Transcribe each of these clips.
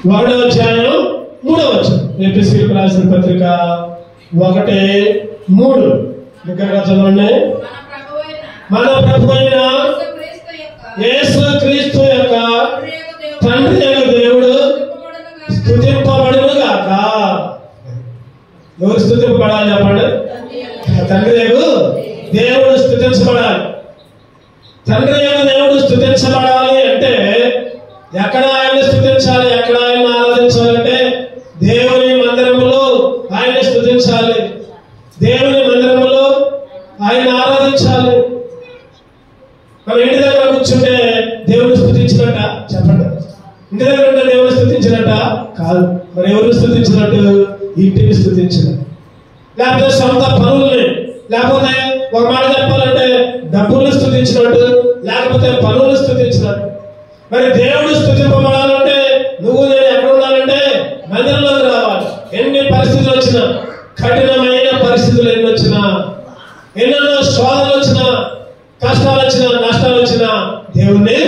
1వ అధ్యాయం 3వ వచనం. ఎఫెసీయులకు రాసిన పత్రిక 1:3 దగ్గరగా చదవండి. మన ప్రభువైన యేసుక్రీస్తు యొక్క తండ్రి అయిన దేవుడు స్తుతింపబడును గాక. ఎవరు స్తుతింపబడాలి చెప్పండి? తండ్రి అయిన దేవుడు స్తుతించబడాలి. తండ్రి అయిన దేవుడు స్తుతించబడాలి అంటే ఎక్కడ ఆయన స్తుతించాలి, ఎక్కడ ఆయన ఆరాధించాలంటే దేవుని మందిరములో ఆయన స్తుతించాలి, దేవుని మందిరములో ఆయన ఆరాధించాలి. మనం ఇంటి దగ్గర కూర్చుంటే దేవుని స్తుతించినట్ట చెప్పండి? ఇంటి దగ్గర ఉంటే దేవుని స్తుతించినట్ట కాదు. మరి ఎవరిని స్తుతించినట్టు? ఇంటిని స్తుతించినట్టు. లేకపోతే సొంత పనుల్ని, లేకపోతే ఒక మాట చెప్పాలంటే డబ్బుల్ని స్తుతించినట్టు, లేకపోతే పనులను స్తుతించినట్టు. మరి దేవుడు స్తుతింపబడాలంటే నువ్వు నేను ఎక్కడ ఉండాలంటే మందిరంలోకి రావాలి. ఎన్ని పరిస్థితులు వచ్చినా, కఠినమైన పరిస్థితులు ఎన్ని వచ్చినా, ఎన్నెన్నో శోధనలు వచ్చినా, కష్టాలు వచ్చినా, నష్టాలు వచ్చినా దేవుణ్ణి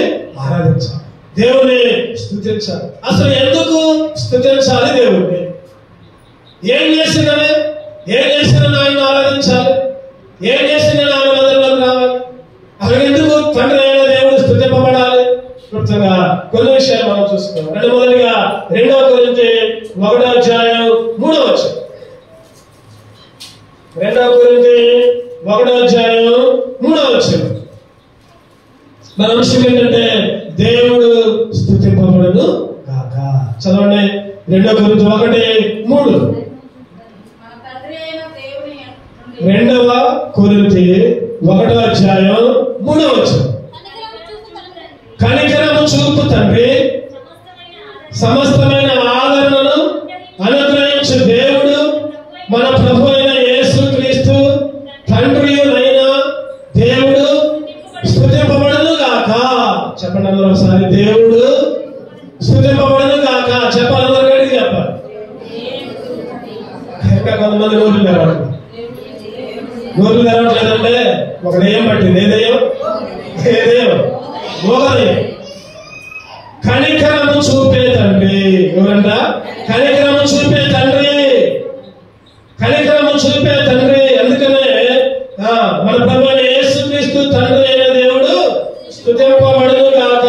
ఆరాధించాలి, దేవుణ్ణి స్తుతించాలి. అసలు ఎందుకు స్తుతించాలి దేవుణ్ణి? ఏం చేసిందని ఆయన ఆరాధించాలి? ఏం చేసిన ఆయన మందిరంలోకి రావాలి? అసలు ఎందుకు తండ్రి అయిన దేవుడు స్తుతింపబడాలి? క్లుప్తంగా కొన్ని విషయాలు మనం చూసుకున్నాం. మొదటిగా 2వ కొరింథీ 1వ అధ్యాయం 3వ వచనం. 2వ కొరింథీ 1వ అధ్యాయం 3వ వచనం. మన విషయం ఏంటంటే దేవుడు స్తుతింపబడును గాక. చదవండి. 2వ కొరింథీ 1:3. 2వ కొరింథీ 1వ అధ్యాయం 3వ వచనం. కనికరము చూపు తండ్రి సమస్తమైన ఆదరణను అనుగ్రహించు దేవుడు మన ప్రభు అయిన యేసుక్రీస్తు తండ్రి అయిన దేవుడు స్తుతింపబడును గాక. చెప్పండి అందరూ ఒకసారి. దేవుడు స్తుతింపబడును గాక చెప్పాలి. అందరికీ చెప్పాలి. ఇంకా కొంతమంది నోరు తెరవట్లేదంటే ఒక దెయ్యం పట్టింది. ఏ దెయ్యం? కనికరము చూపే తండ్రి. ఎవరంట? కనికరము చూపే తండ్రి. కనికరము చూపే తండ్రి. అందుకనే మన ప్రభువైన యేసుక్రీస్తు తండ్రి అయిన దేవుడు స్తుతింపబడును గాక.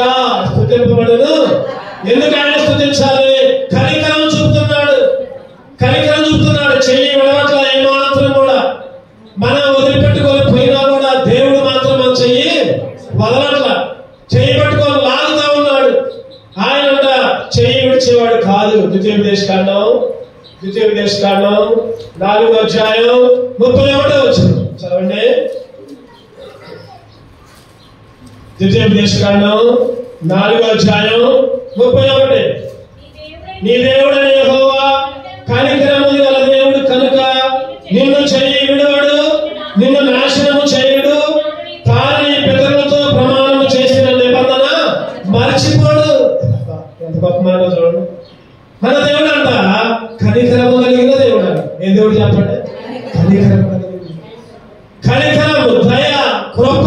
స్తుతింపబడును. ఎందుకు ఆయన స్తుతించాలి? కనికరం చూపుతున్నాడు. కనికరం చూపుతున్నాడు. చెయ్యి విడవట్ల ఏమాత్రం కూడా. మనం వదిలిపెట్టుకొని పోయినా కూడా దేవుడు మాత్రం మన చెయ్యి వదలట్ల. చెయ్యి పట్టుకొని లాగుతా ఉన్నాడు. ఆయన చెయ్యి విడిచేవాడు కాదు. ద్వితీయోపదేశకాండం 4వ అధ్యాయం 31వ వచనం. చదవండి. ద్వితీయోపదేశకాండం 4వ అధ్యాయం 31. నీ దేవుడైన యెహోవా కనికరము గల దేవుడు కనుక నిన్ను చెయ్యి విడువడు, నిన్ను నాశనము చేయుడు. తాను నీ పితరులతో ప్రమాణము చేసిన నిబంధన మర్చిపోడు. ఎంత గొప్ప మాట చూడండి. మన దేవుడు అంట కనికరము కలిగిన దేవుడు. ఏ దేవుడు చెప్పండి? కనికరము కలిగిన. కనికరము, దయ, కృప.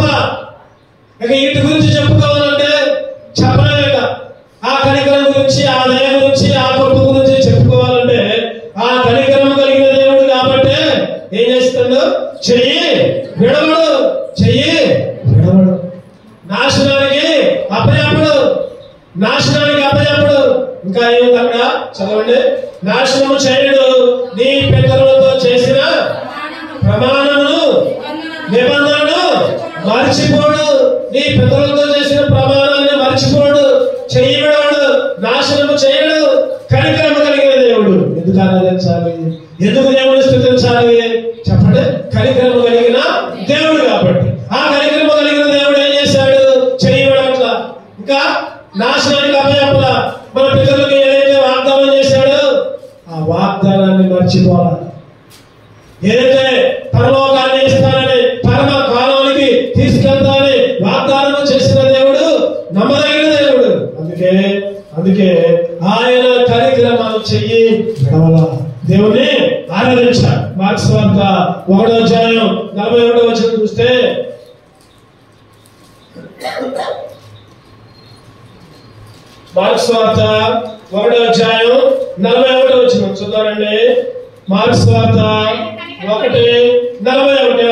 ఇక వీటి గురించి చెప్పుకోవాలంటే చెప్పలేక, ఆ కనికరం గురించి, ఆ దయ గురించి, ఆ కృప గురించి చెప్పుకోవాలంటే ఆ కనికరము కలిగిన దేవుడు కాబట్టి ఏం చేస్తాడు? చెయ్యి విడవడు. చెయ్యి విడవడు. నాశనానికి అప్పచెప్పడు. నాశనానికి అప్పచెప్పడు. ఇంకా ఏముంది అక్కడ? చదవండి. నాశనము చేయడు. నీ పితరులతో చేసిన ప్రమాణమును నిబంధనను మర్చిపోడు. నీ పితరులతో చేసిన ప్రమాణాన్ని మర్చిపోడు. చెయ్యి విడవడు. నాశనము చేయడు. కనికరము కలిగిన దేవుడు. ఎందుకు ఆరాధించాలి? ఎందుకు దేవుని స్తుతించాలి చెప్పండి? కనికరము కలిగిన దేవుడు కాబట్టి. ఆ కనికరము కలిగిన దేవుడు ఏం చేశాడు? చెయ్యి విడవట్ల, ఇంకా నాశనానికి అప్పచెప్పల. మన పితరులకు ఏదైతే వాగ్దానం చేశాడో ఆ వాగ్దానాన్ని మర్చిపోవాలి. ఏదైతే పరలోకాన్ని ఇస్తానని, పరమ కాలానికి తీసుకెళ్తానని వాగ్దానం చేసిన దేవుడు నమ్మదగిన దేవుడు. అందుకే ఆయన కనికరము చెయ్యి విడవల. దేవుని ఆరాధించాలి. మార్క్స్ వార్త 1వ అధ్యాయం 41వ వచనం చూస్తే మార్క్స్ వార్త 1వ అధ్యాయం 41వ వచనం చూద్దామండి. మార్కు సువార్త 1:41.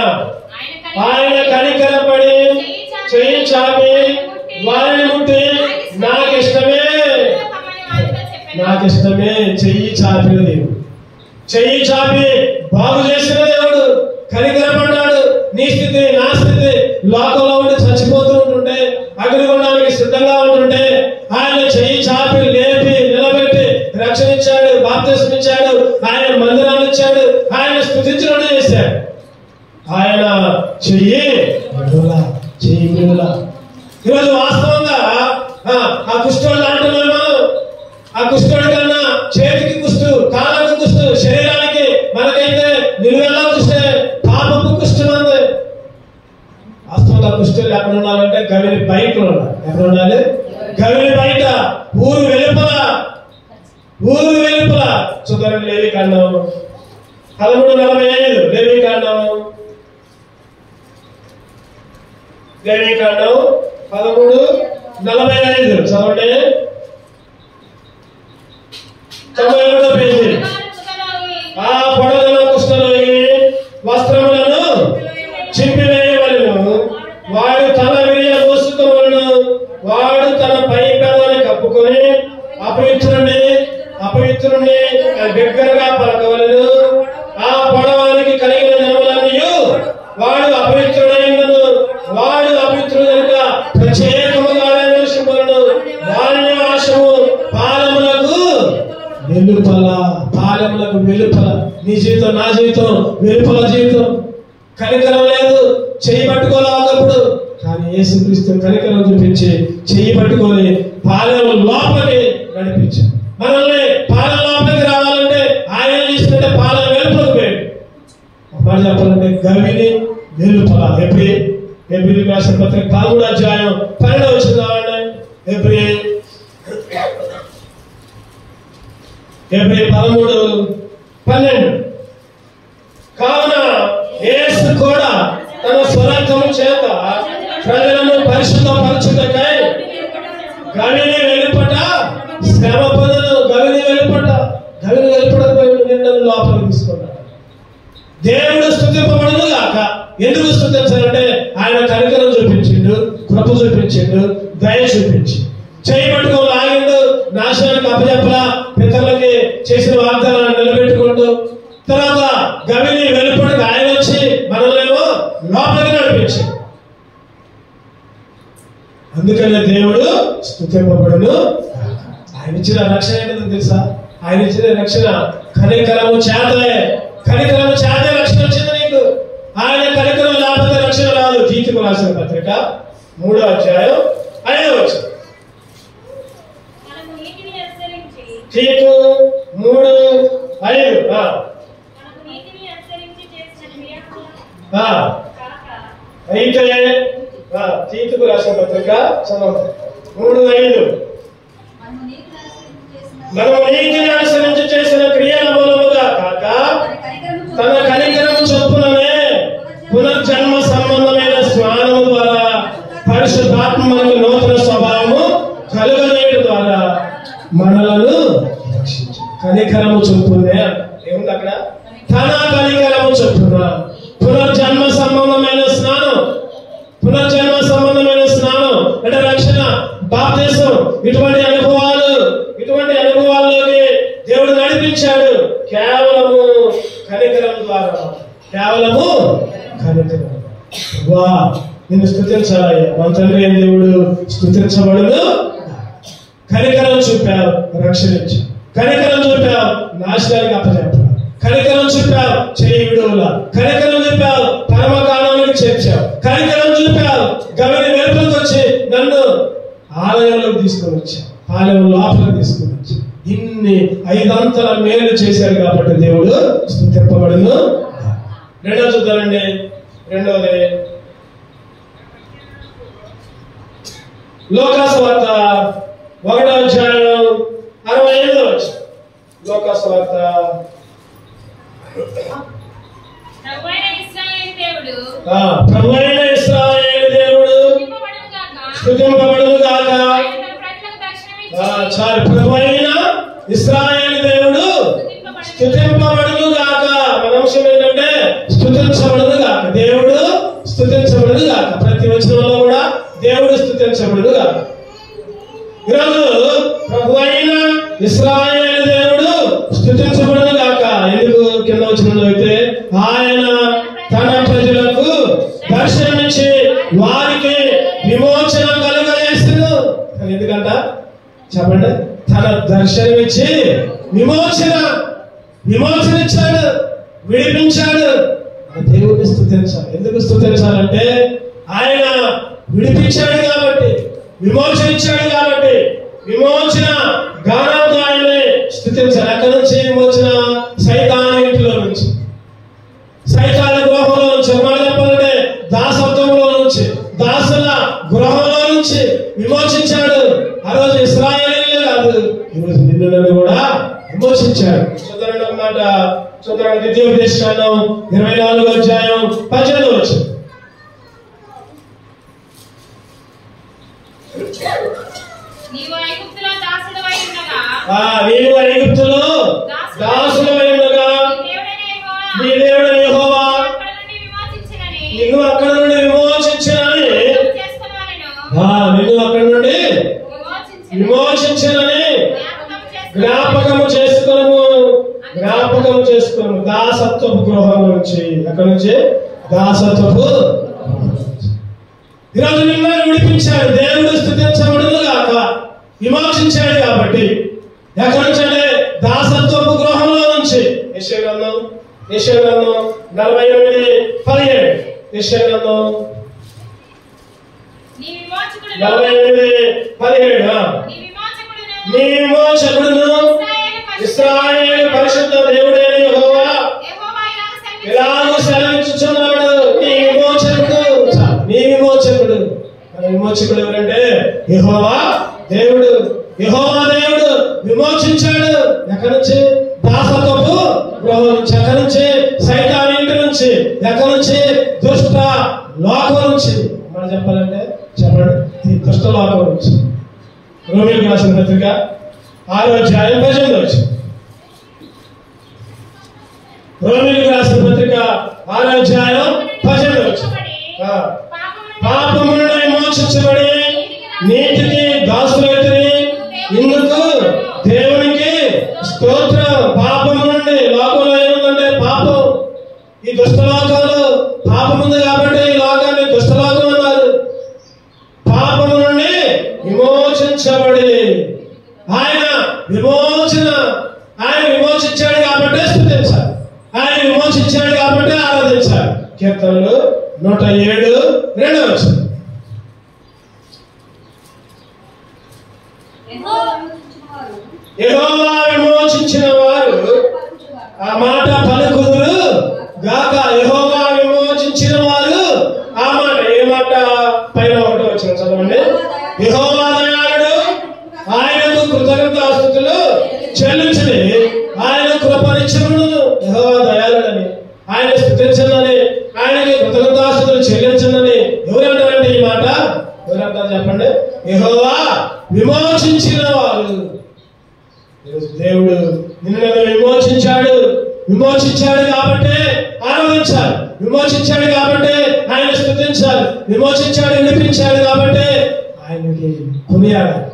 ఆయన కనికరపడి చెయ్యి చాపి వారిని ముట్టి నాకిష్టమే చెయ్యి చాపిన దేవుడు, చెయ్యి చాపి బాగు చేసిన దేవుడు. కనికరపడ్డాడు. నీ స్థితి నా స్థితి లోకంలో ఉండి చచ్చిపోతూ ఉంటుంటే, అగ్నిగుండానికి సిద్ధంగా ఉంటుంటే ఆయన చెయ్యి చాపి లేపి నిలబెట్టి రక్షణ ఇచ్చాడు, బాప్తిస్మం ఇచ్చాడు, ఆయన మందిరాన్ని ఇచ్చాడు, ఆయన స్తుతించడం చేశాడు. ఆయన చెయ్యి ఈరోజు వాస్తవంగా ఆ కుష్ఠోడు అంటున్నాం మనం. ఆ కుష్ఠోడు కన్నా చేతికి కుష్టు, కాళ్ళకు కుష్టు, శరీరానికి మనకైతే నిలువెల్లా కుష్టే, పాపపు కుష్టు ఉంది. వాస్తవంగా కుష్ఠులు ఎక్కడ ఉండాలంటే గవిని బయట ఉండాలి. ఎక్కడ ఉండాలి? గవిని బయట, ఊరు వెలుపల. చూద్దాం లేవికాండం 13:45. లేవికాండం 13:45 చదవండి. 91వ పేజీ. ఆ పొడగల కుష్ఠరోగి వస్త్రములను చింపివేయవలెను, వాడు తల విరియ మోసుకోవలెను, వాడు తన పై పెదవిని కప్పుకొని అపవిత్రుని బిగ్గరగా పలకవలెను. ఆ పొడవానికి కలిగిన జన్మలన్నీ వాడు అపవిత్రుడైనను, వాడు అపవిత్రుడు కనుక ప్రత్యేకముగా నివసింపలను. వాని నివాసము పాలములకు వెలుపల. నీ జీవితం నా జీవితం వెలుపల జీవితం. కనికరం లేదు, చెయ్యి పట్టుకోలేకప్పుడు. కానీ యేసుక్రీస్తు కనికరం చూపించి చెయ్యి పట్టుకొని పాలెం లోపలికి నడిపించాడు. మనల్ని పాలెం లోపలికి రావాలంటే ఆయన చేసినట్టే పాలెం వెలుపలకు పోయాడు. మాట చెప్పాలంటే గవిని వెలుపల. ఎబ్రీ రాసిన పత్రిక 13వ అధ్యాయం 12వ వచనం. ఎబ్రీ 13:12. కావున యేసు కూడా తన స్వరత్వము చేత ప్రజలను పరిశుద్ధపరచుటకై గవిని వెలుపట శ్రమ పొందను. గవిని వెలుపట నిన్ను లోపలికి తీసుకున్నాడు. దేవుడు స్తుతింపబడును గాక. ఎందుకు స్తుతించాలంటే ఆయన కనికరం చూపించిండు, కృప చూపించిండు, దయ చూపించి చేయి పట్టుకొని లాగిండు. నాశనానికి అప్పచెప్పలా, పితరులకి చేసిన వాగ్దానాన్ని నిలబెట్టుకుంటూ తర్వాత గవిని వెలుపడికి ఆయన వచ్చి మనల్నేమో లోపలికి నడిపించాడు. అందుకనే దేవుడు స్తుతింపబడును. ఆయన ఇచ్చిన రక్షణ ఏంటో తెలుసా? ఆయన ఇచ్చిన రక్షణ కనికరము చేతే రక్షణ వచ్చింది నీకు. ఆయన కనికరం లేకపోతే రక్షణ రాదు. తీతుకు రాసిన పత్రిక 3వ అధ్యాయం 5వ వచనం. తీతు 3:5. అయితే తీతుకు రాసిన పత్రిక చదవండి 3:5. మనము నీతిని అనుసరించి చేసిన క్రియల మూలముగా కాక తన కనికరం చొప్పుననే పునర్జన్మ సంబంధమైన స్నానము ద్వారా పరిశుద్ధాత్మ మనకు నూతన స్వభావము కలుగజేయడం ద్వారా మనలను రక్షించు. కనికరము చొప్పునే ఏముంది అక్కడ? తన కనికరము చొప్పున పునర్జన్మ సంబంధమైన స్నానం అంటే రక్షణ, బాప్తిసం. ఇటువంటి అనుభవాల్లోకి దేవుడు నడిపించాడు కేవలము కనికరం ద్వారా. నిన్ను స్తుతించాలయ్యా. మన తండ్రి అయిన దేవుడు స్తుతించబడును. కనికరం చూపావు, రక్షణించావు. కనికరం చూపావు, నాశనానికి అప్పచెప్పావు. కనికరం చూపావు, చేయి విడుదల. కనికరం చూపావు, పరమకాలానికి చేర్చావు. కనికరం చూపావు, గవిని వెలుపలికి వచ్చి నన్ను ఆలయంలోకి తీసుకొని వచ్చావు, ఆలయం లోపలికి తీసుకొని వచ్చావు. ఇన్ని 5 అంతల మేలు చేశారు కాబట్టి దేవుడు స్తుతింపబడును. రెండోది చూద్దామండి. రెండోది లోకాసువార్త 1వ అధ్యాయం 65వ వచనం. లోకాసువార్త ప్రభువైన ఇశ్రాయేలు దేవుడు స్తుతింపబడును గాక. చాలు. ప్రభువైన స్తుతించబడును గాక. ఈరోజు ప్రభు అయిన ఇశ్రాయేలు దేవుడు స్తుతించబడును గాక. ఎందుకు? కింద వచనంలో అయితే ఆయన తన ప్రజలకు దర్శనమిచ్చి వారికి విమోచన కలుగజేస్తును. ఎందుకంట చెప్పండి. తన దర్శనమిచ్చి విమోచన ఇచ్చాడు, విడిపించాడు. దేవుడిని స్తుతించాలి. ఎందుకు స్తుతించాలంటే ఆయన విడిపించాడు కాబట్టి, విమోచన ఇచ్చాడు కాబట్టి. విమోచన గానంతో ఆయన్ని స్తుతించాలి. ఎక్కడి నుంచి విమోచన? సైతాను ఇంటిలో నుంచి, సైతాన గృహంలో నుంచి, మనం చెప్పాలంటే దాసత్వంలో నుంచి, దాసుల గృహంలో నుంచి విమోచించాడు. ఆ రోజు ఇశ్రాయేలీలే కాదు, ఈరోజు నిన్ను కూడా విమోచించాడు. చూద్దాం అన్నమాట. చూద్దాం ద్వితీయోపదేశకాండం 24వ అధ్యాయం 18వ వచనం. నీవు ఐగుప్తులో దాసుడవై ఉండగా నీ దేవుడైన యెహోవా నిన్ను అక్కడి నుండి విమోచించినని జ్ఞాపకము చేసుకును. దాసత్వపు గృహం నుంచి, అక్కడి నుంచి దాసత్వపు. ఈరోజు మిమ్మల్ని విడిపించాడు. దేవుడు స్తుతించబడును గాక. విమోచించాడు కాబట్టి. ఎక్కడి నుంచి అంటే దాసత్వపు గృహంలో నుంచి. యెషయా గ్రంథం 48:17. యెషయా గ్రంథం 48:17. నీ విమోచకుడును ఇశ్రాయేలు పరిశుద్ధ దేవుడైన యెహోవా ఇలాగ సెలవిచ్చుచున్నాడు. నీ విమోచకుడు. మన విమోచకుడు ఎవరంటే యెహోవా దేవుడు. యెహోవా దేవుడు విమోచించాడు. ఎక్కడి నుంచి? దాసత్వపు గృహం నుంచి. ఎక్కడి నుంచి? సైతాను ఇంటి నుంచి. ఎక్కడి నుంచి? దుష్ట లోకం నుంచి. మనం చెప్పాలంటే చెప్పండి, ఈ దుష్ట లోకం నుంచి. రోమీయులకు రాసిన పత్రిక 6వ అధ్యాయం 18వ వచనం. రోమీయులకు రాసిన పత్రిక 6వ అధ్యాయం 18వ వచనం. పాపము నుండి విమోచించబడి నీతికి దాసులైతిరి. ఇందుకు దేవునికి స్తోత్రం. పాపము నుండి, లోకంలో ఏముందంటే పాపం. ఈ దుష్టలోకంలో పాపం ఉంది కాబట్టి ఈ లోకాన్ని దుష్టలోకం అన్నారు. పాపము నుండి విమోచించబడి ఆయన విమోచించాడు కాబట్టి స్తుతించాలి. ఆయన విమోచించాడు కాబట్టి ఆరాధించాలి. కీర్తనలు 107:2 వచనం. యెహోవా విమోచించిన వారు ఆ మాట పలుకుదురు గాక. యెహోవా విమోచించిన వారు ఆ మాట. ఏ మాట? పైన 1వ వచనం చదవండి. యెహోవా దయాళుడు, ఆయనకు కృతజ్ఞతాస్తుతులు చెల్లించుడి. ఆయన కృపనిచ్చును. యెహోవా దయాళుడని, ఆయన స్తుతించనని, ఆయనకి కృతజ్ఞతాస్తుతులు చెల్లించనని ఎవరంటారంటే ఈ మాట? ఎవరంటారు చెప్పండి? యెహోవా విమోచించిన వారు. దేవుడు నిన్ను విమోచించాడు కాబట్టి ఆరాధించాలి. విమోచించాడు కాబట్టి ఆయన స్తుతించాలి. విమోచించాడు, వినిపించాడు కాబట్టి ఆయనకి కొనియాడాలి.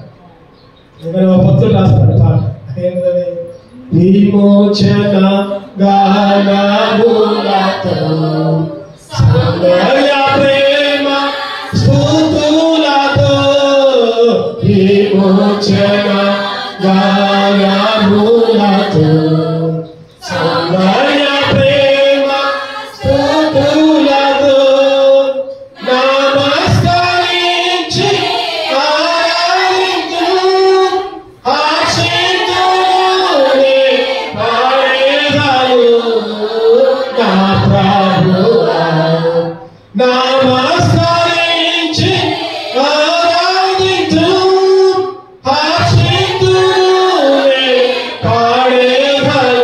భక్తులు రాస్తాడు పాట. ఏంటది? విమోచన గానములతో ప్రేమ స్తుతులతో విమోచన గానములతో సమయ ప్రేమ స్తుతులతో నమస్కరించి ఆరాధించు. ఆశీర్వదించుని పాడేదను నా ప్రభువా. నమస్కరించి ఆరాధించు. ఆశీర్వదించుని పాడేదను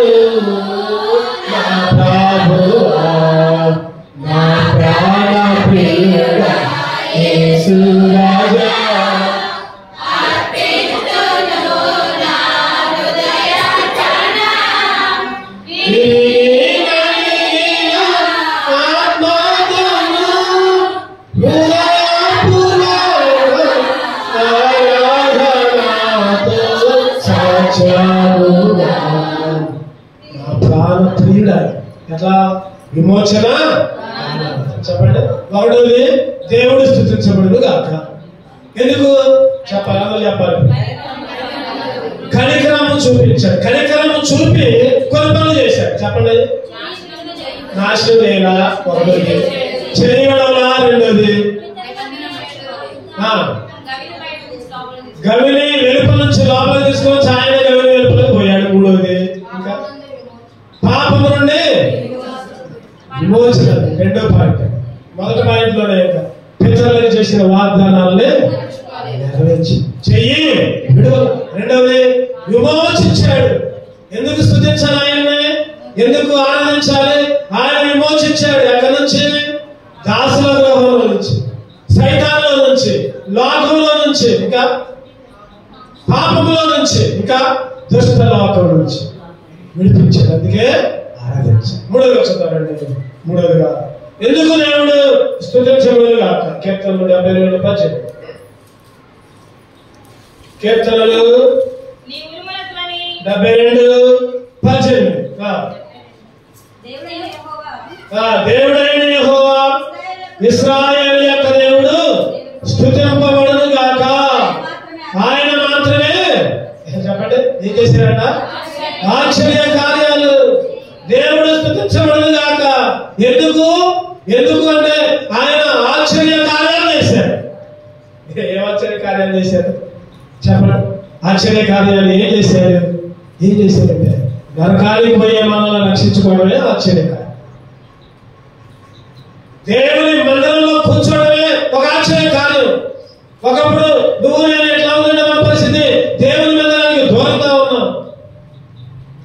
వచ్చాడుగా. నా ప్రాణ ప్రియుడా. ఎట్లా విమోచన చెప్పండి. ఒకటోది దేవుడు స్తుతించబడును గాక. ఎందుకు చెప్పాలి? అందరూ చెప్పాలి. కనికరము చూపించాడు. కనికరము చూపి కొన్ని పనులు చేశాడు. చెప్పండి. నాశనం చేయాలా ఒకటోది, చేయడంలా రెండోది, గవిని వెలుపల నుంచి లోపల తీసుకొని ఆయన గవిని వెలుపలకు పోయాడు మూడోది. ఇంకా పాపము నుండి విమోచన రెండో పాయింట్. మొదటి పాయింట్ లోనే పితరులకు చేసిన వాగ్దానాలని నెరవేర్చి చెయ్యి విడుదల. రెండవది విమోచించాడు. ఎందుకు స్తుతించాలి ఆయన్ని? ఎందుకు ఆనందించాలి? ఆయన విమోచించాడు. ఎక్కడి నుంచి? దాసుల గృహంలో నుంచి, సైతాన్లో నుంచి, లోకంలో నుంచి, ఇంకా పాపములో నుంచి, ఇంకా దుష్ట లోకం నుంచి విడిపించాడు. అందుకే ఆరాధించాడు. మూడోదిగా చూద్దామండి. మూడోదిగా ఎందుకు దేవుడు స్తుతించబడును గాక. కీర్తనలు 72:18. కీర్తనలు 72:18. దేవుడైన యెహోవా ఇశ్రాయేలు యొక్క దేవుడు స్తుతింపబడును గాక. ఆయన మాత్రమే చెప్పండి ఏం చేశారట? ఆశ్చర్య కార్యాలు. దేవుడు స్తుతించబడును గాక. ఎందుకు? ఎందుకు అంటే ఆయన ఆశ్చర్య కార్యాలు చేశారు. ఏం ఆశ్చర్య కార్యాలు చేశారు చెప్పండి. ఆశ్చర్య కార్యాలు ఏం చేశారు? ఏం చేశారంటే నరకానికి పోయే మనల్ని రక్షించుకోవడమే ఆశ్చర్య కార్యం. దేవుని మందిరంలో కూర్చోవడమే ఒక ఆశ్చర్య కార్యం. ఒకప్పుడు నువ్వు నేను ఎట్లా ఉందంటే మన పరిస్థితి, దేవుని మందిరానికి దూరంగా ఉన్నాం.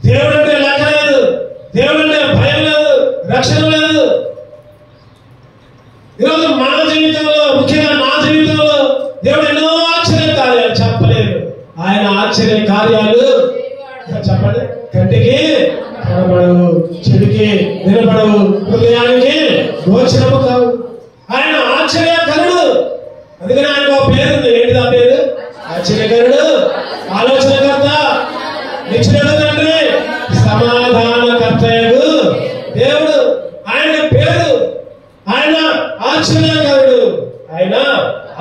దేవుడు అంటే లెక్క లేదు, దేవుడు అంటే భయం లేదు, రక్షణ లేదు. ఈరోజు మన జీవితంలో, ముఖ్యంగా నా జీవితంలో దేవుడు ఎన్నో ఆశ్చర్య కార్యాలు చెప్పలేదు. ఆయన ఆశ్చర్య కార్యాలు చెప్పండి కంటికి కనబడవు, చెవికి వినపడవు, హృదయానికి గోచరము కావు. ఆయన ఆశ్చర్యకరుడు. అందుకని ఆయనకు ఒక పేరు ఉంది. ఏంటిది ఆ పేరు? ఆశ్చర్యకరుడు, ఆలోచనకర్త, నిత్యుడు తండ్రి, సమాధానకర్తయగు దేవుడు. ఆయన పేరు. ఆయన ఆశ్చర్యకరుడు, ఆయన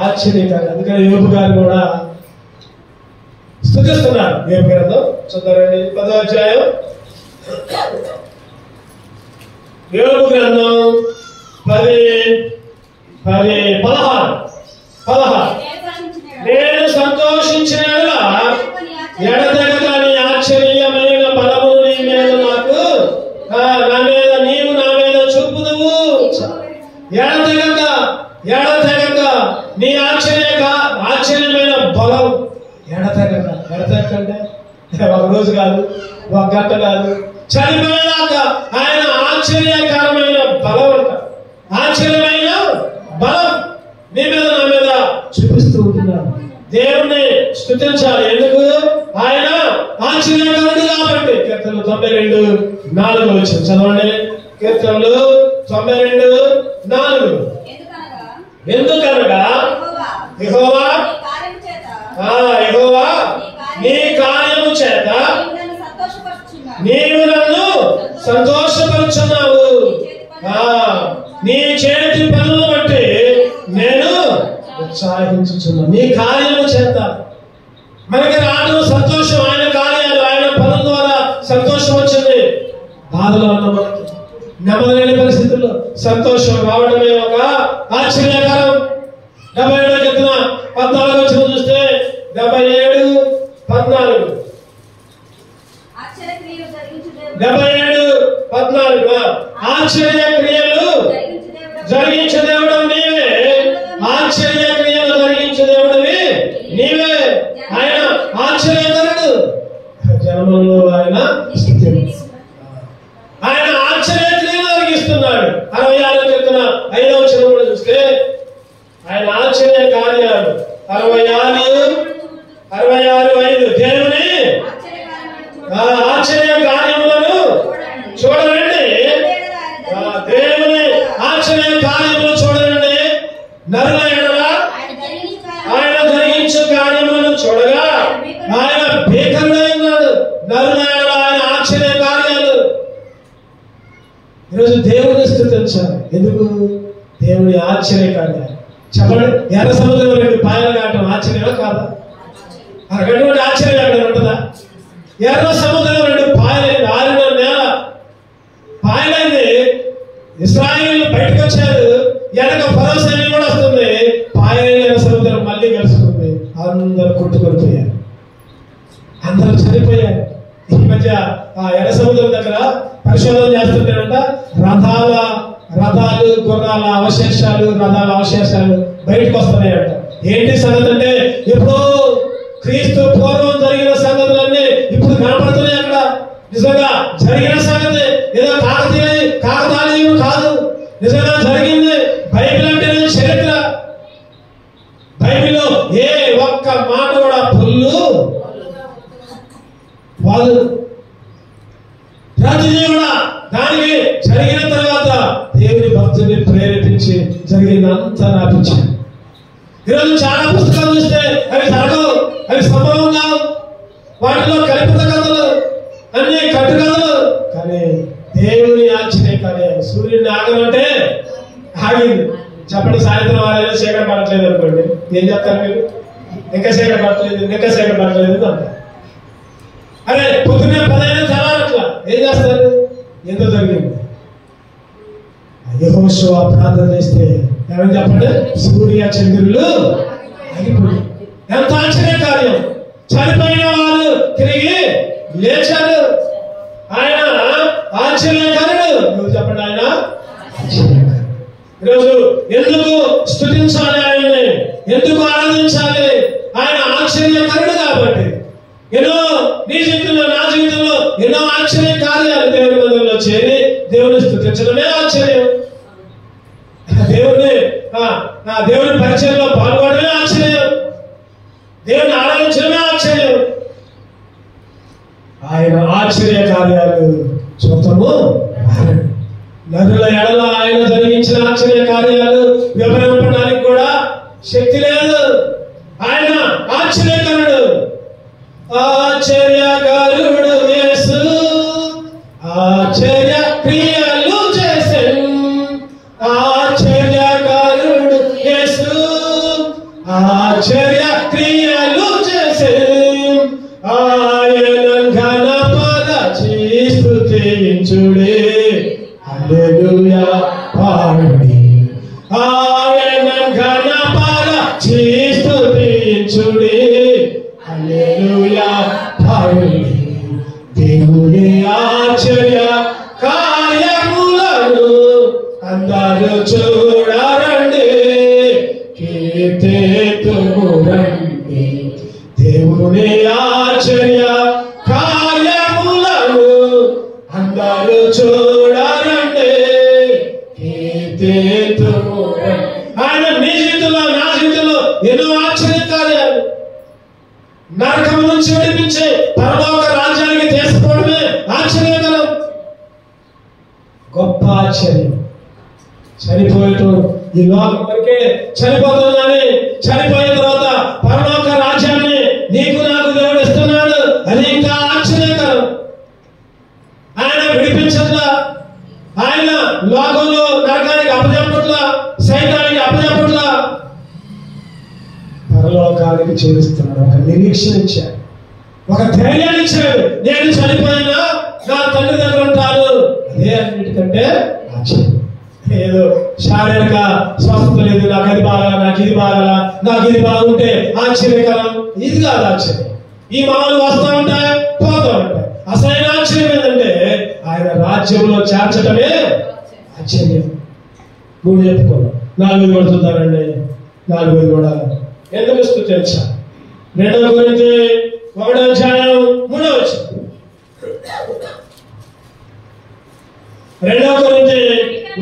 ఆశ్చర్యకరుడు. అందుకని యోబు గారు కూడా స్తుతిస్తున్నారు. యోబు గ్రంథం చూద్దామండి. 10వ అధ్యాయం యోబు గ్రంథం 10:16. నేను సంతోషించిన ఎడతెగక నీ ఆశ్చర్యమైన బలము నీ మీద నాకు నా మీద నీవు నా మీద చూపుదువు. ఎడతెగక నీ ఆశ్చర్యమైన బలం. ఎడతెగకంటే ఒక రోజు కాదు, ఒక గంట కాదు, చనిపోయేదాకా ఆయన ఆశ్చర్యకరమైన బలం అంట. ఆశ్చర్యమైన బలం నీ మీద నా మీద చూపిస్తూ ఉంటున్నాడు. దేవుణ్ణి స్తుతించాలి. ఎందుకు? ఆయన ఆశ్చర్యకరుడు కాబట్టి. కీర్తనలు 92:4 వచ్చింది. చదవండి. కీర్తనలు 92:4. ఎందుకనగా యెహోవా నీ కార్యము చేత నీవు నన్ను సంతోషపరుచున్నావు. నీ చేతి పనులు బట్టి నేను ఉత్సాహించుచున్నాను. నీ కార్యము చేత మనకి రావడం సంతోషం. ఆయన కార్యాలు, ఆయన పనుల ద్వారా సంతోషం వచ్చింది. బాధలో ఉన్న మనకి, నెమ్మది లేని పరిస్థితుల్లో సంతోషం రావడమే ఒక ఆశ్చర్యకరం. 77 కింద 14 వచ్చిన చూస్తే 77:14. 77:14. ఆశ్చర్య క్రియలు జరిగించే దేవుడు నీవే. ఆశ్చర్య క్రియలు జరిగించే దేవుడివి నీవే. ఆయన ఆశ్చర్యకరుడు. జన్మలో ఆయన ఆశ్చర్య క్రియలు జరిగిస్తున్నాడు. 66 కింద 5వ వచనం కూడా చూస్తే ఆయన ఆశ్చర్య కార్యాలు 66:5 దేవుని ఆశ్చర్య కార్యములను చూడండి. దేవుని ఆశ్చర్య కార్యములు చూడండి. నరుల ఎడల ఆయన జరిగించే కార్యములను చూడగా ఆయన భీకరుడై ఉన్నాడు. నరుల ఎడల ఆయన ఆశ్చర్య కార్యాలు. ఈరోజు దేవుని స్తుతించాలి. ఎందుకు? దేవుని ఆశ్చర్య కార్యాలు. చెప్పండి, ఎర్ర సముద్రం 2 పాయలు కావటం ఆశ్చర్యమా కాదా? అటువంటి ఆశ్చర్యం అక్కడ ఉంటుందా? ఎర్ర సముద్రం 2 పాయలైంది, ఆరిన నేల పాయలైంది. ఇశ్రాయేలు బయటకు వచ్చారు, వెనక ఫరో సైన్యం కూడా వస్తుంది. పాయలైన ఎర్ర సముద్రం మళ్ళీ కలుసుకుంది. అందరూ కొట్టుకొని పోయారు, అందరూ చనిపోయారు. ఈ మధ్య ఆ ఎర్ర సముద్రం దగ్గర పరిశోధన చేస్తుంటేనంట రథాలు గుర్రాల అవశేషాలు బయటకు వస్తున్నాయంట. ఏంటి సంగతి అంటే, ఎప్పుడో క్రీస్తు పూర్వం జరిగిన సంగతులన్నీ ఇప్పుడు కనపడుతున్నాయి అక్కడ. నిజంగా జరిగిన సంగతి ఏదో కాకతాళీయం కాదు, నిజంగా జరిగింది. బైబిల్ అంటేనే చరిత్ర. బైబిల్లో ఏ ఒక్క మాట కూడా పొల్లు వాళ్ళు ప్రతిదీ కూడా దానికి జరిగిన తర్వాత దేవుని భక్తుని ప్రేరేపించి జరిగినంత రాపించారు. ఈరోజు చాలా పుస్తకాలు చూస్తే అవి జరగవు, అవి సంభవం కావు. వాటిలో కల్పిత కథలు, అన్ని కట్టుకథలు. కానీ దేవుని ఆశ్చర్య కార్యాలు. సూర్యుడిని ఆగమంటే ఆగింది. చెప్పండి, సాయంత్రం 6 అయినా చీకటి పడట్లేదు అనుకోండి, ఏం చెప్తారు మీరు? ఇంకా చీకటి పడట్లేదు అంటారు. అరే పొద్దున్నే 10 అయినా చదవట్లా, ఏం చేస్తారు? ఎందుకు జరిగింది? యెహోషువ ప్రార్థన చేస్తే ఏమని చెప్పండి? సూర్య చంద్రులు ఆగిపోయి. ఎంత ఆశ్చర్య కార్యం! చనిపోయిన వాళ్ళు తిరిగి లేచారు. ఆయన ఆశ్చర్యకారుడు. నువ్వు చెప్పండి, ఆయన ఆశ్చర్యకారుడు. ఈరోజు ఎందుకు స్తుతించాలి ఆయన్ని? ఎందుకు ఆరాధించాలి? ఆయన ఆశ్చర్యకారుడు కాబట్టి. నీ జీవితంలో, నా జీవితంలో ఎన్నో ఆశ్చర్య కార్యాలు దేవుని మందిరంలో చేరి దేవుని స్తుతించడమే ఆశ్చర్యం. దేవుని పరిచయంలో పాల్గొనడమే ఆశ్చర్యం. దేవుని ఆరాధించడమే ఆశ్చర్యం. ఆయన ఆశ్చర్య కార్యాలు చూద్దాము. నరుల ఎడల ఆయన జరిగించిన ఆశ్చర్య కార్యాలు వివరించడానికి కూడా శక్తి లేదు. ఆయన ఆశ్చర్యకరుడు. ఆశ్చర్యకరుడు యేసు, ఆశ్చర్య క్రియలు చేసెను. ఆశ్చర్యకరుడు యేసు, ఆశ్చర్య క్రియలు చేసెను. ఆయన ఘనపరచి స్తుతించుడే, హల్లెలూయా పాడుడి. ఆయన ఘనపరచి స్తుతించుడే, హల్లెలూయా పాడుడి. దేవుని ఆశ్చర్య కార్యములను అందరూ చూడరండి, కీర్తింతుము రండి. దేవుని ఆశ్చర్య కార్యములను అందరూ చూడరండి, కీర్తింతుము రండి. ఆయన నీ జీవితంలో, నా జీవితంలో ఎన్నో ఆశ్చర్య కార్యాలు. నరకం నుంచి విడిపించే పరలోక రాజ్యానికి తీసుకోవడమే ఆశ్చర్యకరం, గొప్ప ఆశ్చర్యం. చనిపోయేటో ఈ లోకం వరకే చనిపోతుందని, చనిపోయిన తర్వాత పరలోక రాజ్యాన్ని నీకు నాకు దేవుడు ఇస్తున్నాడు. అది ఇంకా ఆశ్చర్యకరం. ఆయన విడిపించట్లా, ఆయన లోకంలో నరకానికి అప్పచెప్పట్లా, సైతానికి అప్పచెప్పట్లా, పరలోకానికి చేరుస్తున్నాడు. ఒక నిరీక్షణ ఇచ్చాడు, ఒక ధైర్యాన్ని ఇచ్చాడు. నేను చనిపోయినా నా తండ్రి దగ్గర ఉంటాను. అదే అన్నిటికంటే ఆశ్చర్యం. ఏదో శారీరక స్వస్థత లేదు, నాకు అది బాగా, నాకు ఇది బాగా, నాకు ఇది బాగుంటే ఆశ్చర్యకరం. ఇది కాదు ఆశ్చర్యం. ఈ మామూలు వస్తూ ఉంటాయి, పోతూ ఉంటాయి. అసలైన ఆశ్చర్యం ఏంటంటే ఆయన రాజ్యంలో చేర్చటమే ఆశ్చర్యం. 3 చెప్పుకోండి, 4 కొడుతుంటారండి. 4 కూడా ఎందుకు స్తుతించాలి? 2 కొరింథీ 1:3 2 కొరింథీ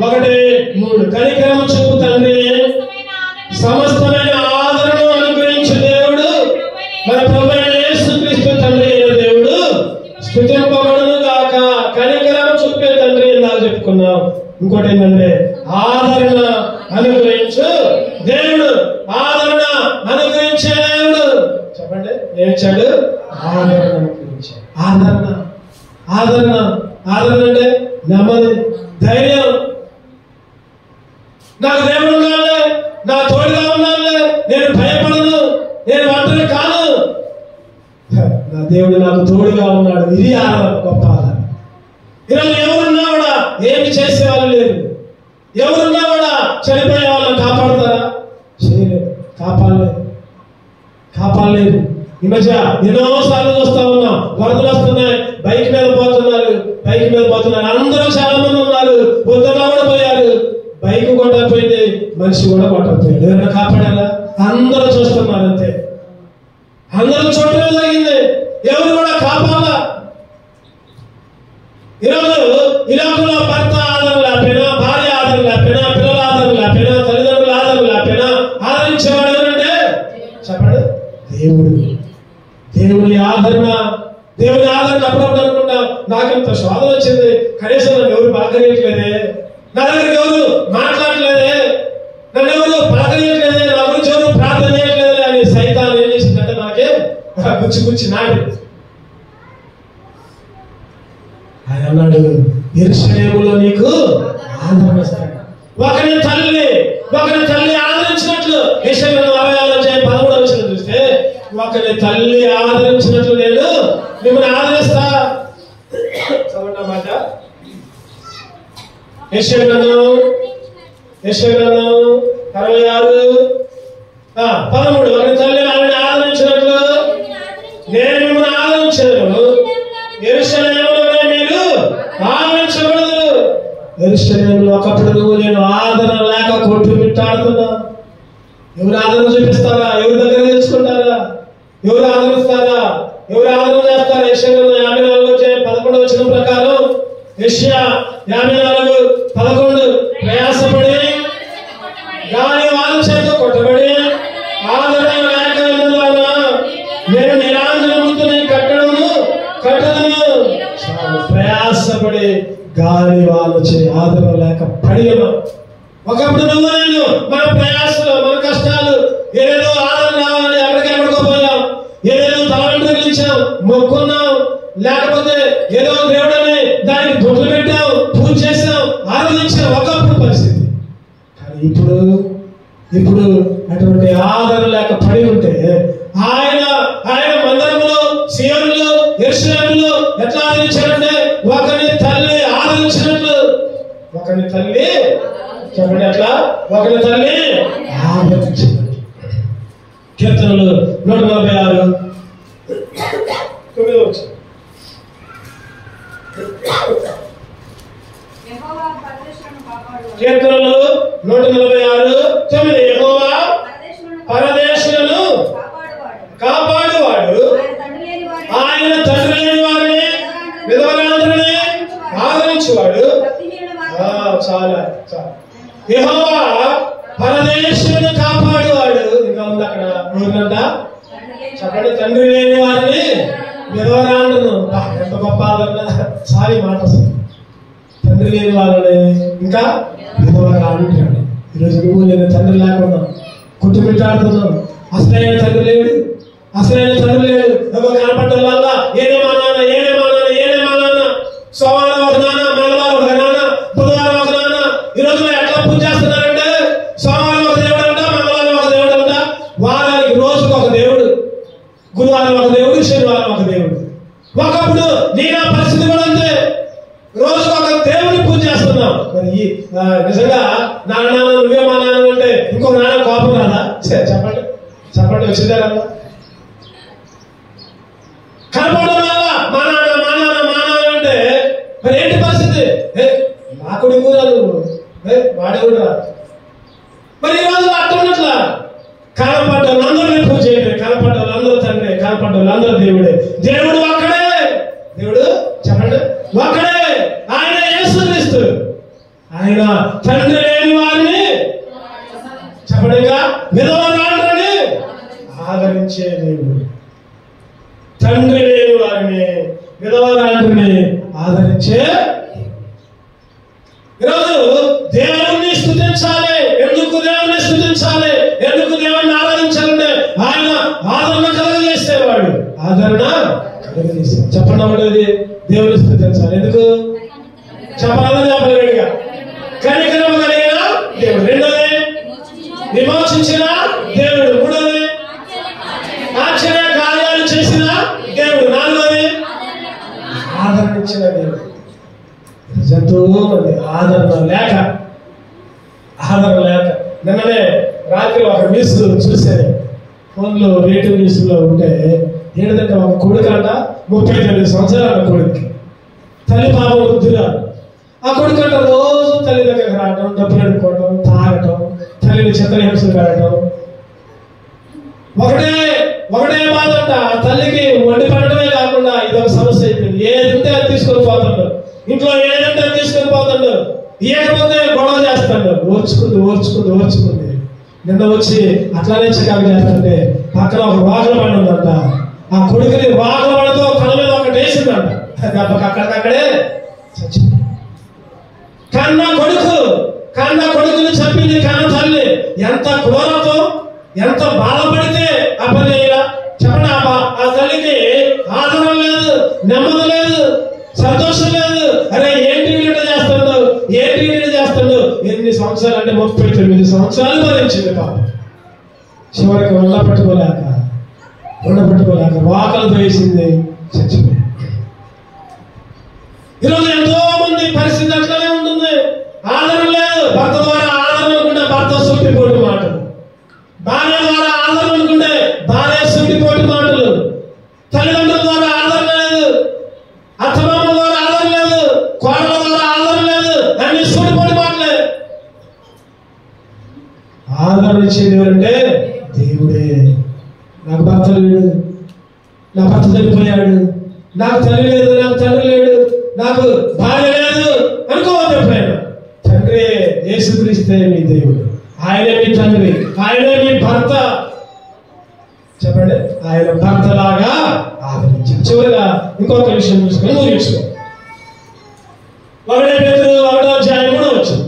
1:3 కనికరము చూపు తండ్రి, సమస్తమైన ఆదరణను అనుగ్రహించు దేవుడు, మన ప్రభువైన యేసుక్రీస్తు తండ్రి అయిన దేవుడు స్తుతింపబడును గాక. కనికరము చూపే తండ్రి ఇందాక చెప్పుకున్నాం. ఇంకోటి ఏంటంటే ఆదరణ అనుగ్రహించు దేవుడు. ఆదరణ అనుగ్రహించే దేవుడు. చెప్పండి, ఏమిచ్చాడు? ఆదరణ అనుగ్రహించాడు. ఆదరణ. ఆదరణ ఆదరణ అంటే నెమ్మది, ధైర్యం. నాకు దేవుడు ఉన్నాడులే, నా తోడుగా ఉన్నాడులే, నేను భయపడను, నేను ఒంటరి కాను, నా దేవుడు నాకు తోడుగా ఉన్నాడు. ఇది ఆదరణ, గొప్ప ఆదరణ. ఈరోజు ఎవరున్నా కూడా ఏమి చేసేవాళ్ళు లేరు. ఎవరున్నా కూడా చనిపోయే వాళ్ళని కాపాడుతారా? చేయలేదు, కాపాడలేదు. ఈ మధ్య ఎన్నోసార్లు చూస్తా ఉన్నాం, వరదలు వస్తున్నాయి, బైక్ మీద పోతున్నారు. అందరూ చాలా మంది ఉన్నారు, పొద్దున్న కూడా పోయారు. బైక్ కొట్టకపోయింది, మనిషి కూడా కొట్టకపోయింది. ఎవరైనా కాపాడారా? అందరూ చూస్తున్నారు, అంతే. అందరూ చూడటం జరిగింది, ఎవరు కూడా కాపాడాల. ఈరోజు ఈ లోకంలో భర్త ఆదరణ లేకపోయినా, భార్య ఆదరణ లేకపోయినా, పిల్లల ఆదరణ లేకపోయినా, తల్లిదండ్రుల ఆదరణ లేకపోయినా ఆదరించేవాడు ఎవరంటే చెప్పండి, దేవుని ఆదరణ. దేవుని ఆదరణ అప్పుడప్పుడు అనుకుంటా, నాకెంత శోధన వచ్చింది, కనీసం నన్ను ఎవరు పలకరియట్లేదే, నా దగ్గరికి ఎవరు మాట్లాడలేదే, నన్ను ఎవరు పలకరియట్లేదే, నా గురించి ఎవరు ప్రార్థన చేయట్లేదే అని సైతాన్ని ఏం చేసిందంటే నాకే గుచ్చి నాడు. ఆయన అన్నాడు, యెరూషలేములో నీకు ఆదరణ ఇస్తాడు. ఒకరి తల్లి ఆదరించినట్లు యెషయా 46:13 చూస్తే, ఒకరి తల్లి ఆదరించినట్లు నేను మిమ్మల్ని ఆదరిస్తా. చదవమాట యెషయా 46:13. ఒకరి తల్లి ఆమెను ఆదరించినట్లు నేను మిమ్మల్ని ఆదరించాను. యెరూషలేములోనే మీరు ఆదరించబడదు. యెరూషలేములో ఒకప్పుడు నువ్వు నేను ఆదరణ లేక కొట్టుమిట్టాడుతున్నా. ఎవరు ఆదరణ చూపిస్తారా? ఎవరి దగ్గర తెచ్చుకుంటారా? ఎవరు ఆదరిస్తారా? ఎవరు ఆదరణ చేస్తారా? యెషయా 54:11 ప్రకారం, యెషయా 54:11 ప్రయాసపడి గాలి వాళ్ళ చేత కొట్టబడి ఆదరణ లేక నేను నిరాంజనముతో కట్టడము కట్టదను. ప్రయాసపడి గాలి వాళ్ళు చే ఆదరణ లేక పడి ఉన్నాం. ఒకప్పుడు నువ్వు నేను మన ప్రయాసలు, మన కష్టాలు, ఏదేదో ఆదరణ రావాలని ఎక్కడికో పోయాం, ఏదేదో తలవంటలు ఇచ్చాం, మొక్కున్నాం, లేకపోతే ఏదో దేవుడని దానికి బొట్లు పెట్టాం, పూజ చేసాం, ఆరాధించాం. ఒకప్పుడు పరిస్థితి. కానీ ఇప్పుడు అటువంటి ఆదరణ లేక పడి ఉంటే ఆయన మందిరంలో, సీయోనులో, యెరూషలేములో ఎట్లా ఆదరించాడంటే ఒకరిని తల్లి ఆదరించినట్లు. ఒకరిని తల్లి చెప్పండి, అట్లా ఒకరి తల్లి ఆదరించినట్లు. కీర్తనలు 146:9. కీర్తనలు 146:9. యెహోవా పరదేశులను కాపాడువాడు, ఆయన తండ్రి లేని వారిని విధవరాండ్రుని ఆదరించువాడు. చాలా యెహోవా పరదేశులను కాపాడువాడు. ఇంకా ఉంది అక్కడ ఊరినంట, చెప్పండి, తండ్రి లేని వారిని విధవరాండ్రును. ఎంత గొప్ప ఆదరణ! సారీ మాట, తండ్రి లేని వాళ్ళని ఇంకా విధవరాండ్రుని. ఈరోజు నువ్వు నేను తండ్రి లేకుండా కుట్టుమిట్టాడుతున్నావు. అసలైన తండ్రి లేడు. కనపడ్డం వల్ల ఏనేమా నాన్న, సోమవారం ఒక నాన్న, మంగళవారం ఒక నాన్న, బుధవారం ఒక నాన్న. ఈ రోజులో ఎట్లా పూజ చేస్తున్నారంటే సోమవారం ఒక దేవుడు అంట, మంగళవారం ఒక దేవుడు అంట, వారానికి రోజుకు ఒక దేవుడు, గురువారం ఒక దేవుడు, శనివారం ఒక దేవుడు. ఒకప్పుడు నా పరిస్థితి కూడా అంతే, రోజుకు ఒక దేవుడిని పూజ చేస్తున్నాం. మరి నిజంగా నాన్న నువ్వే మా నాన్న అంటే ఇంకొక నాన్న కోపం రాదా? చెప్పండి వచ్చిందా? కనపడడం వల్ల మా నాన్న అంటే మరి ఏంటి పరిస్థితి? నాకుడి కూరలు వాడే కూడా. మరి ఈ రోజు అట్టున్నట్ల కనపడ్డ వాళ్ళందరినీ పూజ చేయండి, కనపడ్డ వాళ్ళందరూ తండ్రి, కనపడ్డ వాళ్ళందరూ దేవుడే. దేవుడు ఒక్కడే, దేవుడు చెప్పండి ఒక్కడే. ఆయన యేసుక్రీస్తు. ఆయన తండ్రి లేని వారిని చెప్పండి, విధవరాండ్రుని ఆదరించే దేవుడు. తండ్రి లేని వారిని, విధవరాండ్రుని ఆదరించే. ఈరోజు దేవుణ్ణి స్తుతించాలి. ఎందుకు దేవుణ్ణి స్తుతించాలి? ఎందుకు దేవుణ్ణి ఆరాధించాలంటే ఆయన ఆదరణ కలగజేసేవాడు. ఆదరణ ఎగదీశాడు. చెప్పండి ఒకటి, దేవుని స్తుతించాలి. ఎందుకు చెప్పాలని చెప్పలేడుగా? కనికరము కలిగిన దేవుడు. రెండోది విమోచించిన దేవుడు. మూడోది ఆశ్చర్య కార్యాలు చేసిన దేవుడు. నాలుగోది ఆదరణించిన దేవుడు. జంతువు ఆదరణ లేక నిన్ననే రాత్రి ఒక న్యూస్ చూశాను ఫోన్లో, రేటింగ్ న్యూస్ లో ఉంటే ఏంటంటే ఒక కొడుకు అంట 39 సంవత్సరాల కొడుకు, తల్లి పాప వృద్ధురా. ఆ కొడుకు అంట రోజు తల్లి దగ్గరకు రావడం, డబ్బులు అడుక్కోవడం, తాగటం, తల్లిని చిత్రహింసలు పెట్టడం. ఒకటే బాధ అంట, తల్లికి వండి పడటమే కాకుండా ఇదొక సమస్య అయిపోయింది. ఏదంటే అది తీసుకొని పోతాడు, ఇంట్లో ఏదంటే అది తీసుకొని పోతాడు, ఇవ్వకపోతే గొడవ చేస్తాడు. ఓర్చుకుంది. నిన్న వచ్చి అట్లానే చికాకు చేస్తుంటే పక్కన ఒక వాగల బండి ఉందంట. ఆ కొడుకుని వాగల బండితో కళ్ళ మీద ఒకటి వేసిందంట. దెబ్బకి అక్కడికక్కడే చచ్చిపోయింది. కన్న కొడుకుని చంపింది కన్న తల్లి. ఎంత క్రూరతో, ఎంత బాధపడితే ఆ పని చేయాల చెప్పండి. ఆ తల్లికి ఆదరణ లేదు, నెమ్మది లేదు, సంతోషం లేదు. అరే ఏంటి వీళ్ళు చేస్తాడు, ఎన్ని సంవత్సరాలు అంటే 39 సంవత్సరాలు భరించింది పాప. చివరికి ఉండబట్టుకోలేక వాకలతో వేసింది, చచ్చిపోయింది. ఈరోజు ఎంతో మంది పరిస్థితి అట్లనే ఉంటుంది. ఆదరణ లేదు. భర్త ద్వారా ఆదరణ అనుకుంటే భర్త సుట్టిపోటు మాటలు, భార్య ద్వారా ఆదరణ అనుకుంటే భార్య సుట్టిపోటు మాటలు, తల్లిదండ్రుల ద్వారా ఆదరణ లేదు, అత్తమామ ద్వారా ఆదరణ లేదు, కోడల ద్వారా ఆదరణ లేదు, అన్ని సుట్టిపోటు మాటలే. ఆదరణ ఇచ్చేది ఎవరంటే దేవుడే. నాకు భర్త లేడు, నా భర్త చనిపోయాడు, నాకు తల్లి లేదు, నాకు తండ్రి లేడు, నాకు భార్య లేదు అనుకోవద్దు ఎప్పుడైనా. తండ్రి యేసుక్రీస్తే మీ దేవుడు, ఆయనే మీ తండ్రి, ఆయనే మీ భర్త. చెప్పండి, ఆయన భర్తలాగా ఆదరించారు. చివరిగా ఇంకొక విషయం చూసుకొని ముగించుకో. 1 Peter 1:3 వచ్చింది.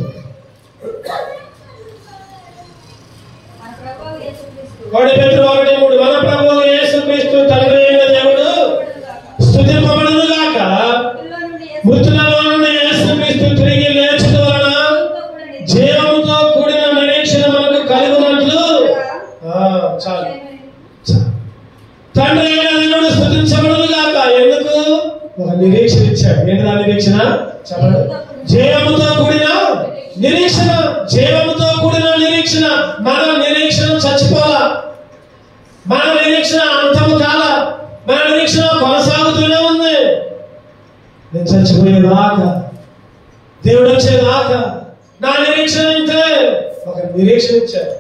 1 Peter 1:3 మన ప్రభువు యేసుక్రీస్తు తండ్రి అయిన దేవుడు స్తుతింపబడును గాక. మృతులలో నుండి యేసుక్రీస్తు తిరిగి లేచిన వలన జీవముతో కూడిన నిరీక్షణ మనకు కలుగునట్లు. చాలు. తండ్రి అయిన దేవుడు స్తుతించబడును గాక. ఎందుకు? ఒక నిరీక్షణ ఇచ్చాడు. ఏంటి ఆ నిరీక్షణ? చెప్పండి. జీవముతో కూడిన నిరీక్షణ. మన నిరీక్షణ చచ్చిపోవాలా, మన నిరీక్షణ అంతము కాలా, మన నిరీక్షణ కొనసాగుతూనే ఉంది. నేను చచ్చిపోయేదాకా, దేవుడు వచ్చేదాకా నా నిరీక్షణ ఇంతే. ఒక నిరీక్షణ ఇచ్చాడు.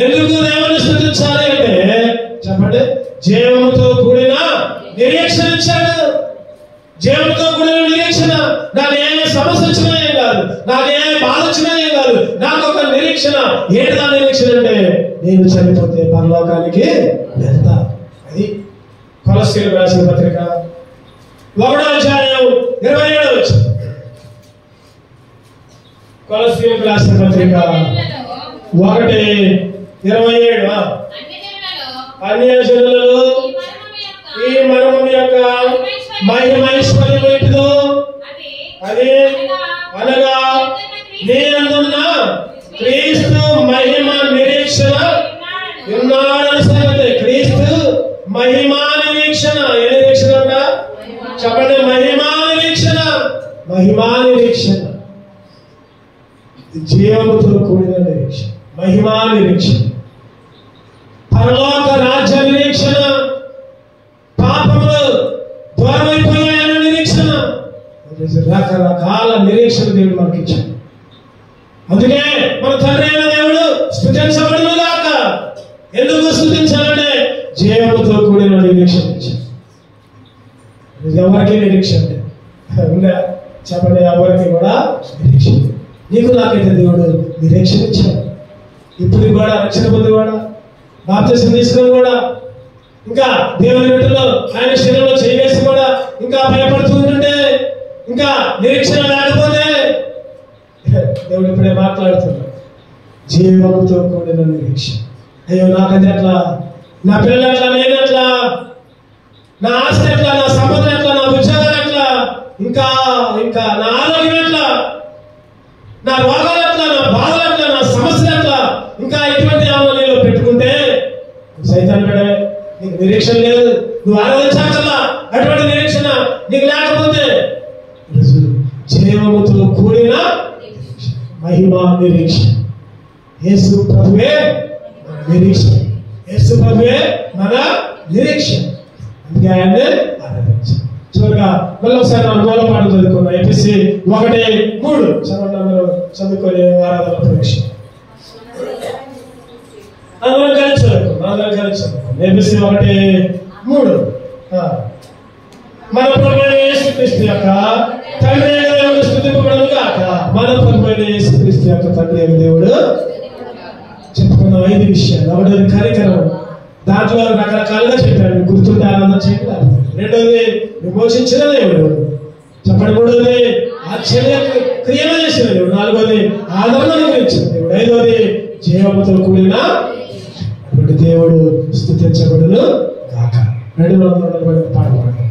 ఎందుకు దేవుని స్తుతించాలి అంటే చెప్పండి, జీవముతో కూడిన నిరీక్షణ ఇచ్చాడు. జీవంతో కూడిన నిరీక్షణ. నాకు ఏ సమస్య వచ్చినా ఏం కాదు, నాకు ఏ బాధ వచ్చినా ఏం కాదు, నాకు ఒక నిరీక్షణ. ఏంటి నా నిరీక్షణ అంటే నేను చనిపోతే పరలోకానికి వెళ్తా. అది కొలస్సీయులకు రాసిన పత్రిక 1:27. కొలస్సీయులకు రాసిన పత్రిక 1:27. అన్యజనులలో ఈ మర్మము యొక్క మహిమైశ్వర్యం ఏంటిదో అది అనగా నేనందున్న క్రీస్తు మహిమ నిరీక్షణ ఉన్నాడని సంగతి. క్రీస్తు మహిమా నిరీక్షణ. ఏ నిరీక్షణ అంట చెప్పండి? మహిమా నిరీక్షణ. జీవముతో కూడిన నిరీక్షణ, మహిమా నిరీక్షణ, పరలోక రాజ్య నిరీక్షణ, పాపములు దూరమైపోయాయన్న నిరీక్షణ. రకరకాల నిరీక్షణ దేవుడు మనకి ఇచ్చాడు. అందుకే మన తండ్రి అయిన దేవుడు స్తుతించబడును గాక. ఎందుకు స్తుతించాలంటే జీవముతో కూడిన నిరీక్షణ ఇచ్చాడు. ఎవరికి నిరీక్షణ ఉందా చెప్పండి? ఎవరికి కూడా నిరీక్షణ. నీకు నాకైతే దేవుడు నిరీక్షణ ఇచ్చాడు. ఇప్పుడు కూడా రక్షణ పొంది కూడా, బాప్తిసం తీసుకుని కూడా, ఇంకా దేవుని బిడ్డలో ఆయన శరీరంలో చేసి కూడా ఇంకా భయపడుతూ ఉంటుంటే, ఇంకా నిరీక్షణ లేకపోతే దేవుడు ఇప్పుడే మాట్లాడుతున్నాడు. జీవముతో కూడిన నిరీక్షణ. అయ్యో నాకది ఎట్లా, నా పిల్లలు ఎట్లా, నేను ఎట్లా, నా ఆస్తి ఎట్లా, నా సంపద ఎట్లా, నా ఉద్యోగాలు ఎట్లా, ఇంకా ఇంకా నా ఆరోగ్యం ఎట్లా, నా రోగాలు ఎట్లా, నా బాధలు ఎట్లా, నా సమస్యలు ఎట్లా, ఇంకా ఇటువంటి ఆలోచనలో పెట్టుకుంటే సైతాన్ బిడ్డ నీకు నిరీక్షణ లేదు. నువ్వు ఆరాధించాకల్లా అటువంటి నిరీక్షణ నీకు లేకపోతే జీవముతో కూడిన మహిమ నిరీక్షణ. యేసు ప్రభువే నిరీక్షణ, యేసు ప్రభువే మన నిరీక్షణ. అందుకే ఆయన్ని ఆరాధించాలి. చివరిగా మళ్ళీ ఒకసారి మనం మూలపాఠం చదువుకున్నాం. ఎఫెసీ 1:3 చదువుకొని ఆరాధన ప్రవేశం అందరం కలిసి చదువుకున్నాం. ఎఫెసీ 1:3 మన ప్రభువైన యేసుక్రీస్తు యొక్క తండ్రి అయిన దేవుడు స్తుతింపబడును గాక. మన ప్రభువైన యేసుక్రీస్తు యొక్క తండ్రి అయిన దేవుడు చెప్పుకున్న 5 విషయాలు. ఒకటోది కార్యక్రమం, దాంట్లో రకరకాలుగా చెప్పాడు. గుర్తుంటే ఆనందం చేయాలి. రెండోది విమోచించిన దేవుడు చెప్పండి. మూడోది ఆశ్చర్య క్రియలు చేసిన దేవుడు. నాలుగోది ఆదరణ అనుగ్రహించిన దేవుడు. ఐదోది జీవముతో కూడిన దేవుడు స్తుతించబడును గాక. 200 పాట పాడండి.